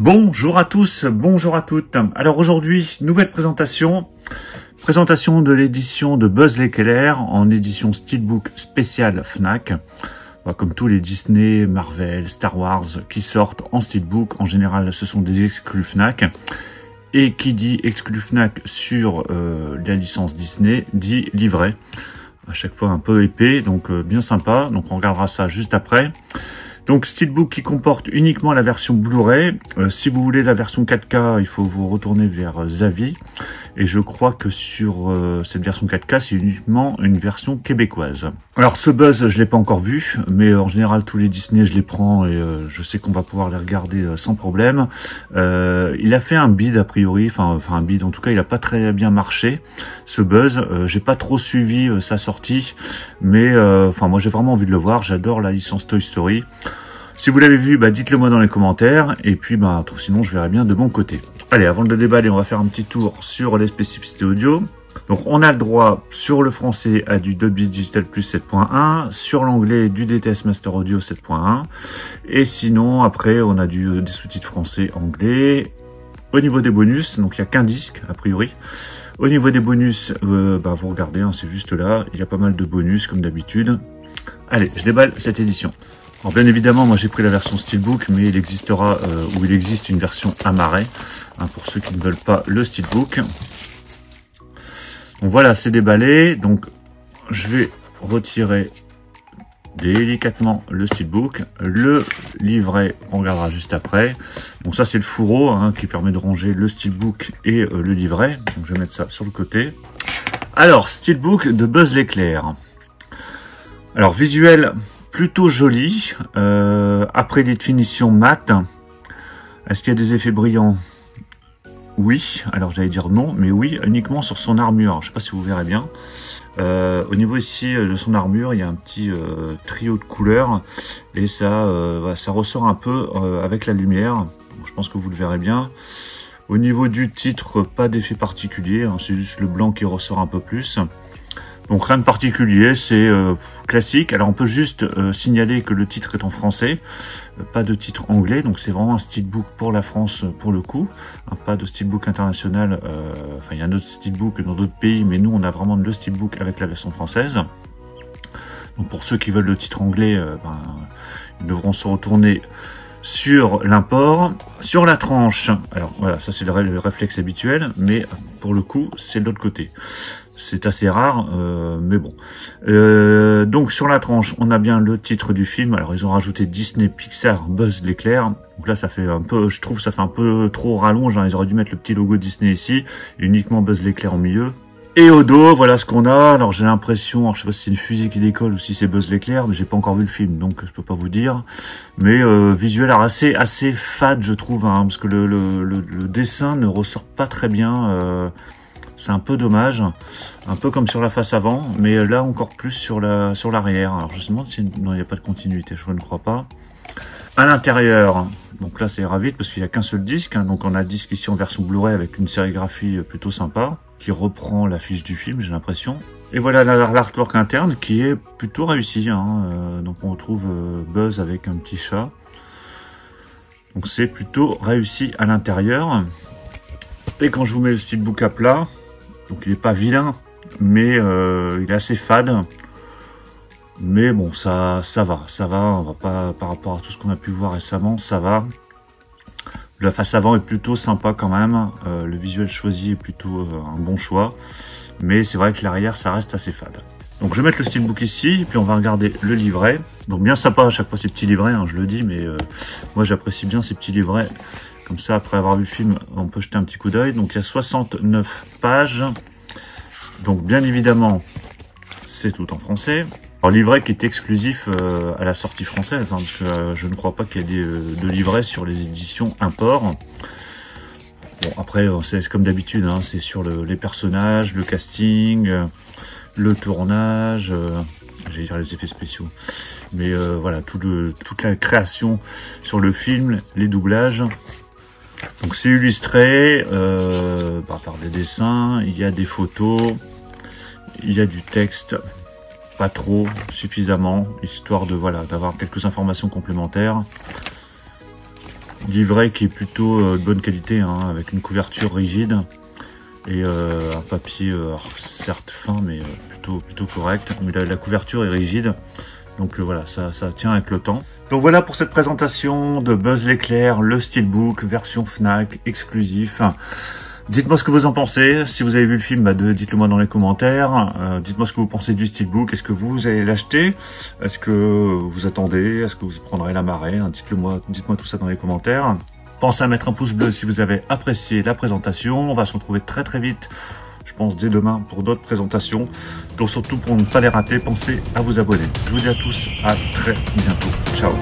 Bonjour à tous, bonjour à toutes. Alors aujourd'hui, nouvelle présentation de l'édition de Buzz l'éclair en édition Steelbook spéciale Fnac. Comme tous les Disney, Marvel, Star Wars qui sortent en Steelbook, en général ce sont des exclus Fnac. Et qui dit exclus Fnac sur la licence Disney, dit livret. À chaque fois un peu épais, donc bien sympa. Donc on regardera ça juste après. Donc Steelbook qui comporte uniquement la version Blu-ray. Si vous voulez la version 4K, il faut vous retourner vers Zavi. Et je crois que sur cette version 4K, c'est uniquement une version québécoise. Alors ce Buzz, je l'ai pas encore vu, mais en général tous les Disney, je les prends et je sais qu'on va pouvoir les regarder sans problème. Il a fait un bid a priori, enfin un bid, en tout cas il a pas très bien marché ce Buzz. J'ai pas trop suivi sa sortie, mais moi j'ai vraiment envie de le voir. J'adore la licence Toy Story. Si vous l'avez vu, dites-le moi dans les commentaires. Et puis, sinon, je verrai bien de mon côté. Allez, avant de le déballer, on va faire un petit tour sur les spécificités audio. Donc, on a le droit sur le français à du Dolby Digital Plus 7.1, sur l'anglais du DTS Master Audio 7.1. Et sinon, après, on a des sous-titres français-anglais. Au niveau des bonus, donc il n'y a qu'un disque, a priori. Au niveau des bonus, vous regardez, c'est juste là. Il y a pas mal de bonus, comme d'habitude. Allez, je déballe cette édition. Alors bien évidemment, moi j'ai pris la version Steelbook, mais il existera, ou il existe une version Amaray, pour ceux qui ne veulent pas le Steelbook. Donc voilà, c'est déballé. Donc je vais retirer délicatement le Steelbook. Le livret, on regardera juste après. Donc ça c'est le fourreau qui permet de ranger le Steelbook et le livret. Donc je vais mettre ça sur le côté. Alors, Steelbook de Buzz l'éclair. Alors visuel plutôt joli, après des finitions mat. Est-ce qu'il y a des effets brillants? Oui, alors j'allais dire non, mais oui, uniquement sur son armure. Je ne sais pas si vous verrez bien. Au niveau ici de son armure, il y a un petit trio de couleurs et ça ressort un peu avec la lumière. Donc, je pense que vous le verrez bien. Au niveau du titre, pas d'effet particulier, c'est juste le blanc qui ressort un peu plus. Donc rien de particulier, c'est classique. Alors on peut juste signaler que le titre est en français, pas de titre anglais, donc c'est vraiment un Steelbook pour la France pour le coup, pas de Steelbook international. Il y a un autre Steelbook dans d'autres pays, mais nous on a vraiment le Steelbook avec la version française. Donc pour ceux qui veulent le titre anglais, ils devront se retourner sur l'import. Sur la tranche, alors voilà, ça c'est le réflexe habituel, mais pour le coup c'est de l'autre côté. C'est assez rare, mais bon. Donc sur la tranche, on a bien le titre du film. Alors ils ont rajouté Disney Pixar Buzz l'éclair. Donc là ça fait un peu, je trouve ça fait un peu trop rallonge. Ils auraient dû mettre le petit logo Disney ici, et uniquement Buzz l'éclair au milieu. Et au dos, voilà ce qu'on a. Alors j'ai l'impression, alors je sais pas si c'est une fusée qui décolle ou si c'est Buzz l'éclair, mais j'ai pas encore vu le film, donc je peux pas vous dire. Mais visuel alors assez fade, je trouve, parce que le dessin ne ressort pas très bien. C'est un peu dommage, un peu comme sur la face avant, mais là encore plus sur l'arrière. Alors je me demande si non, il n'y a pas de continuité, je ne crois pas. À l'intérieur, donc là c'est vite parce qu'il n'y a qu'un seul disque, donc on a le disque ici en version Blu-ray avec une sérigraphie plutôt sympa, qui reprend l'affiche du film, j'ai l'impression. Et voilà l'artwork interne qui est plutôt réussi, donc on retrouve Buzz avec un petit chat. Donc c'est plutôt réussi à l'intérieur. Et quand je vous mets le Steelbook à plat, donc il n'est pas vilain, mais il est assez fade. Mais bon, ça va, on va pas, par rapport à tout ce qu'on a pu voir récemment, ça va. La face avant est plutôt sympa quand même, le visuel choisi est plutôt un bon choix. Mais c'est vrai que l'arrière, ça reste assez fade. Donc je vais mettre le Steelbook ici, puis on va regarder le livret. Donc bien sympa à chaque fois ces petits livrets, je le dis, mais moi j'apprécie bien ces petits livrets. Comme ça, après avoir vu le film, on peut jeter un petit coup d'œil. Donc, il y a 69 pages. Donc, bien évidemment, c'est tout en français. Alors, livret qui est exclusif à la sortie française, parce que je ne crois pas qu'il y ait de livret sur les éditions import. Bon, après, c'est comme d'habitude, c'est sur les personnages, le casting, le tournage, j'allais dire les effets spéciaux. Mais voilà, toute la création sur le film, les doublages. Donc c'est illustré par des dessins, il y a des photos, il y a du texte, pas trop, suffisamment, histoire de d'avoir quelques informations complémentaires. livret qui est plutôt de bonne qualité, hein, avec une couverture rigide et un papier certes fin mais plutôt correct. Mais la couverture est rigide, donc voilà, ça tient avec le temps. Donc voilà pour cette présentation de Buzz l'éclair, le Steelbook version Fnac exclusif. Dites-moi ce que vous en pensez. Si vous avez vu le film, dites-le moi dans les commentaires. Dites-moi ce que vous pensez du Steelbook. Est-ce que vous allez l'acheter? Est-ce que vous attendez? Est-ce que vous prendrez la marée? Dites-moi tout ça dans les commentaires. Pensez à mettre un pouce bleu si vous avez apprécié la présentation. On va se retrouver très très vite, je pense dès demain, pour d'autres présentations. Donc surtout pour ne pas les rater, pensez à vous abonner. Je vous dis à tous à très bientôt. Ciao.